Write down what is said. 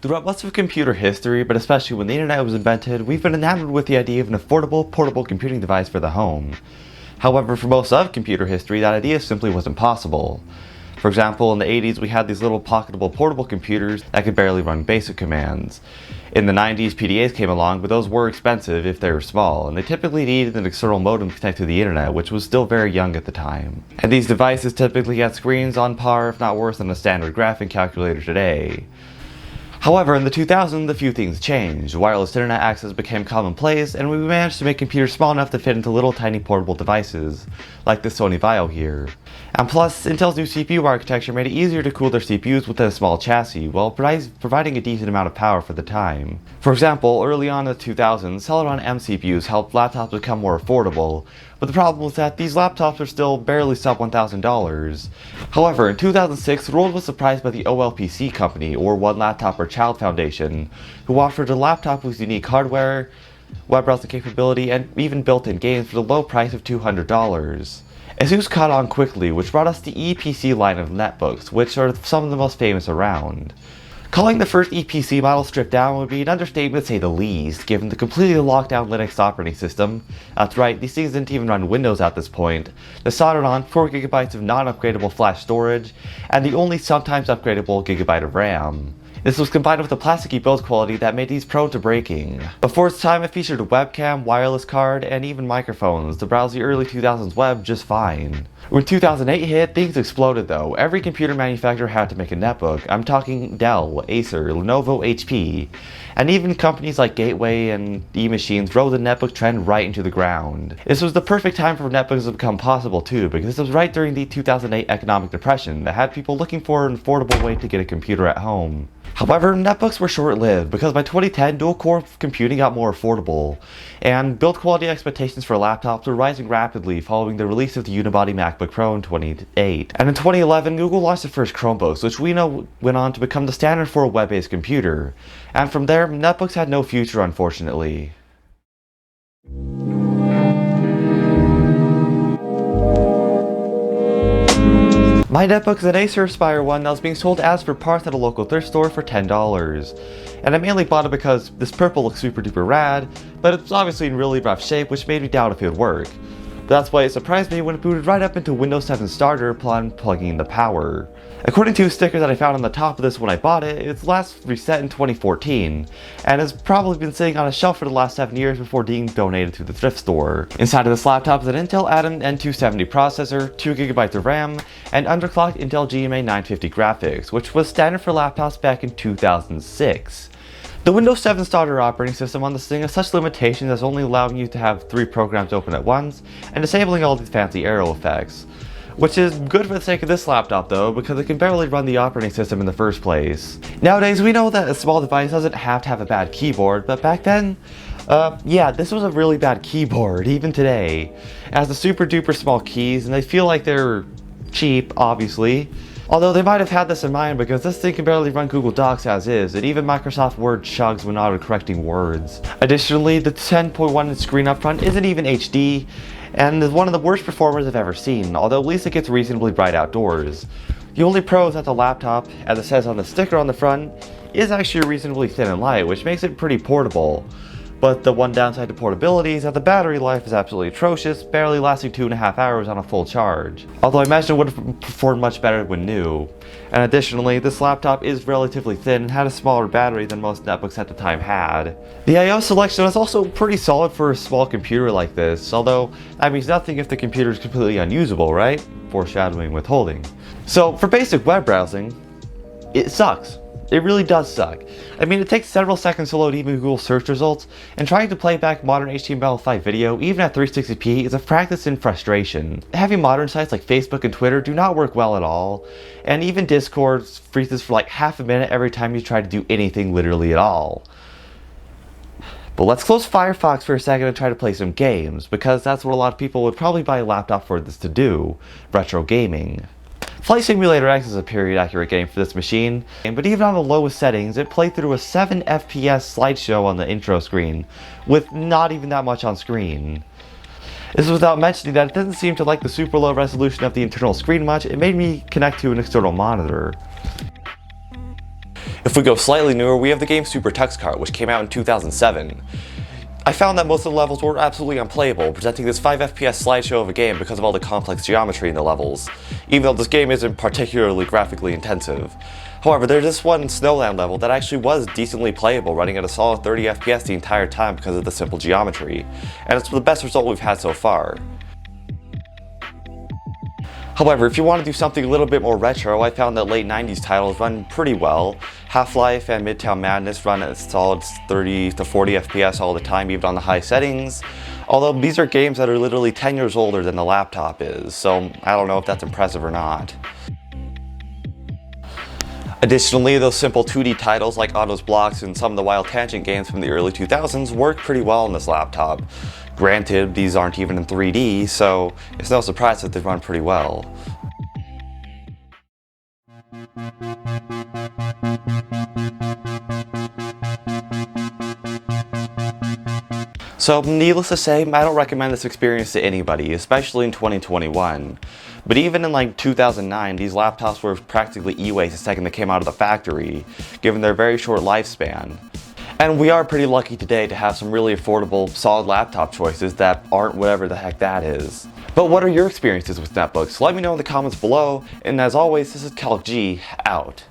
Throughout much of computer history, but especially when the internet was invented, we've been enamored with the idea of an affordable, portable computing device for the home. However, for most of computer history, that idea simply wasn't possible. For example, in the 80s we had these little pocketable portable computers that could barely run basic commands. In the 90s, PDAs came along, but those were expensive if they were small, and they typically needed an external modem to connect to the internet, which was still very young at the time. And these devices typically had screens on par, if not worse, than a standard graphing calculator today. However, in the 2000s, a few things changed. Wireless internet access became commonplace, and we managed to make computers small enough to fit into little tiny portable devices, like the Sony Vaio here. And plus, Intel's new CPU architecture made it easier to cool their CPUs within a small chassis, while providing a decent amount of power for the time. For example, early on in the 2000s, Celeron M CPUs helped laptops become more affordable, but the problem was that these laptops are still barely sub $1,000. However, in 2006, the world was surprised by the OLPC company, or One Laptop or Child Foundation, who offered a laptop with unique hardware, web browsing capability, and even built-in games for the low price of $200. Asus caught on quickly, which brought us the EPC line of netbooks, which are some of the most famous around. Calling the first EPC model stripped down would be an understatement to say the least, given the completely locked down Linux operating system. That's right, these things didn't even run Windows at this point. They soldered on 4GB of non-upgradable flash storage, and the only sometimes upgradable gigabyte of RAM. This was combined with a plasticky build quality that made these prone to breaking. Before its time, it featured a webcam, wireless card, and even microphones to browse the early 2000s web just fine. When 2008 hit, things exploded though. Every computer manufacturer had to make a netbook. I'm talking Dell, Acer, Lenovo, HP, and even companies like Gateway and E-Machines rode the netbook trend right into the ground. This was the perfect time for netbooks to become possible too, because this was right during the 2008 economic depression that had people looking for an affordable way to get a computer at home. However, netbooks were short-lived, because by 2010, dual-core computing got more affordable, and build quality expectations for laptops were rising rapidly following the release of the unibody MacBook Pro in 2008. And in 2011, Google launched the first Chromebooks, which we know went on to become the standard for a web-based computer. And from there, netbooks had no future, unfortunately. My netbook is an Acer Aspire One that was being sold as for parts at a local thrift store for $10. And I mainly bought it because this purple looks super duper rad, but it's obviously in really rough shape, which made me doubt if it would work. That's why it surprised me when it booted right up into Windows 7 Starter upon plugging in the power. According to a sticker that I found on the top of this when I bought it, it's last reset in 2014, and has probably been sitting on a shelf for the last 7 years before being donated to the thrift store. Inside of this laptop is an Intel Atom N270 processor, 2GB of RAM, and underclocked Intel GMA 950 graphics, which was standard for laptops back in 2006. The Windows 7 Starter operating system on this thing has such limitations as only allowing you to have 3 programs open at once, and disabling all these fancy arrow effects. Which is good for the sake of this laptop though, because it can barely run the operating system in the first place. Nowadays, we know that a small device doesn't have to have a bad keyboard, but back then, yeah, this was a really bad keyboard, even today. It has the super duper small keys, and they feel like they're cheap, obviously. Although they might have had this in mind because this thing can barely run Google Docs as is, and even Microsoft Word chugs when auto-correcting words. Additionally, the 10.1 inch screen up front isn't even HD, and is one of the worst performers I've ever seen, although at least it gets reasonably bright outdoors. The only pro is that the laptop, as it says on the sticker on the front, is actually reasonably thin and light, which makes it pretty portable. But the one downside to portability is that the battery life is absolutely atrocious, barely lasting 2.5 hours on a full charge. Although I imagine it would have performed much better when new. And additionally, this laptop is relatively thin and had a smaller battery than most netbooks at the time had. The I/O selection is also pretty solid for a small computer like this, although that means nothing if the computer is completely unusable, right? Foreshadowing withholding. So for basic web browsing, it sucks. It really does suck. I mean, it takes several seconds to load even Google search results, and trying to play back modern HTML5 video, even at 360p, is a practice in frustration. Heavy modern sites like Facebook and Twitter do not work well at all, and even Discord freezes for like half a minute every time you try to do anything literally at all. But let's close Firefox for a second and try to play some games, because that's what a lot of people would probably buy a laptop for this to do, retro gaming. Flight Simulator X is a period accurate game for this machine, but even on the lowest settings, it played through a 7 FPS slideshow on the intro screen, with not even that much on screen. This is without mentioning that it doesn't seem to like the super low resolution of the internal screen much. It made me connect to an external monitor. If we go slightly newer, we have the game Super Tux Kart, which came out in 2007. I found that most of the levels were absolutely unplayable, presenting this 5 FPS slideshow of a game because of all the complex geometry in the levels, even though this game isn't particularly graphically intensive. However, there's this one Snowland level that actually was decently playable, running at a solid 30 FPS the entire time because of the simple geometry, and it's the best result we've had so far. However, if you want to do something a little bit more retro, I found that late 90s titles run pretty well. Half-Life and Midtown Madness run at a solid 30 to 40 FPS all the time, even on the high settings. Although these are games that are literally 10 years older than the laptop is, so I don't know if that's impressive or not. Additionally, those simple 2D titles like Otto's Blocks and some of the Wild Tangent games from the early 2000s work pretty well on this laptop. Granted, these aren't even in 3D, so it's no surprise that they run pretty well. So, needless to say, I don't recommend this experience to anybody, especially in 2021. But even in like 2009, these laptops were practically e-waste the second they came out of the factory, given their very short lifespan. And we are pretty lucky today to have some really affordable, solid laptop choices that aren't whatever the heck that is. But what are your experiences with netbooks? Let me know in the comments below, and as always, this is CalcG, out.